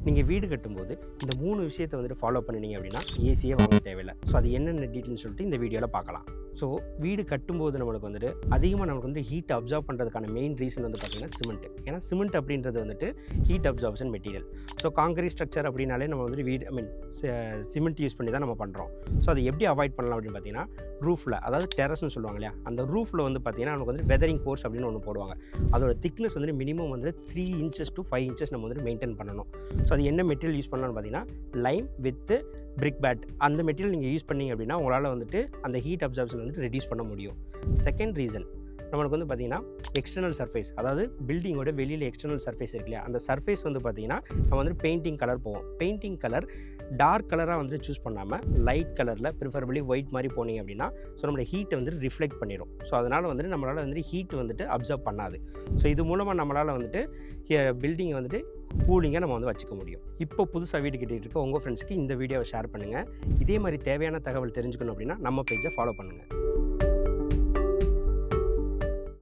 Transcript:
நீங்கள் வீடு கட்டும்போது இந்த 3 விஷயத்தை வந்துட்டு ஃபாலோ பண்ணினீங்க அப்படின்னா ஏசியே வாங்க தேவையில்லை. ஸோ அது என்னென்ன டீட்டெயில்னு சொல்லிட்டு இந்த வீடியோவில் பார்க்கலாம். ஸோ வீடு கட்டும்போது நம்மளுக்கு வந்துட்டு அதிகமாக நமக்கு வந்து ஹீட் அப்சர்வ் பண்ணுறதுக்கான மெயின் ரீசன் வந்து பார்த்திங்கன்னா சிமெண்ட். ஏன்னா சிமெண்ட் அப்படின்றது வந்துட்டு heat absorption material. So concrete structure அப்படின்னாலே நம்ம வந்து சிமெண்ட் யூஸ் பண்ணி தான் நம்ம பண்ணுறோம். ஸோ அதை எப்படி அவாய்ட் பண்ணலாம் அப்படின்னு பார்த்தீங்கன்னா ரூஃபில், அதாவது டெரஸ்னு சொல்லுவாங்க இல்லையா, அந்த ரூஃபில் வந்து பார்த்திங்கன்னா நமக்கு வந்து வெதரிங் கோர்ஸ் அப்படின்னு ஒன்று போடுவாங்க. அதோட திக்னஸ் வந்து மினிமம் வந்து 3 inches to 5 inches நம்ம வந்து மெயின்டைன் பண்ணணும். ஸோ அது என்ன மெட்டீரியல் யூஸ் பண்ணலாம்னு பார்த்தீங்கன்னா லைம் வித் பிரிக் பேட், அந்த மெட்டீரியல் நீங்கள் யூஸ் பண்ணிங்க அப்படின்னா உங்களால் வந்துட்டு அந்த ஹீட் அப்சார்ப்ஷன் வந்து ரெடியூஸ் பண்ண முடியும். செகண்ட் ரீசன் நம்மளுக்கு வந்து பார்த்திங்கன்னா எக்ஸ்டர்னல் சர்ஃபேஸ், அதாவது பில்டிங்கோட வெளியில் எக்ஸ்டர்னல் சர்ஃபேஸ் இருக்கு இல்லையா, அந்த சர்ஃபேஸ் வந்து பார்த்திங்கன்னா நம்ம வந்து பெயிண்டிங் கலர் போவோம். பெயிண்டிங் கலர் டார்க் கலராக வந்துட்டு சூஸ் பண்ணாமல் லைட் கலரில் ப்ரிஃபரபிளி ஒயிட் மாதிரி போனீங்க அப்படின்னா ஸோ நம்மளோட ஹீட்டை வந்துட்டு ரிஃப்ளெக்ட் பண்ணிடும். ஸோ அதனால் வந்துட்டு நம்மளால் வந்துட்டு ஹீட் வந்துட்டு அப்சர்வ் பண்ணாது. ஸோ இது மூலமாக நம்மளால் வந்துட்டு பில்டிங்கை வந்துட்டு கூலிங்காக நம்ம வந்து வச்சுக்க முடியும். இப்போ புதுசாக வீடு கட்டிகிட்டு இருக்க உங்கள் ஃப்ரெண்ட்ஸ்க்கு இந்த வீடியோவை ஷேர் பண்ணுங்கள். இதே மாதிரி தேவையான தகவல் தெரிஞ்சுக்கணும் அப்படின்னா நம்ம பேஜை ஃபாலோ பண்ணுங்கள்.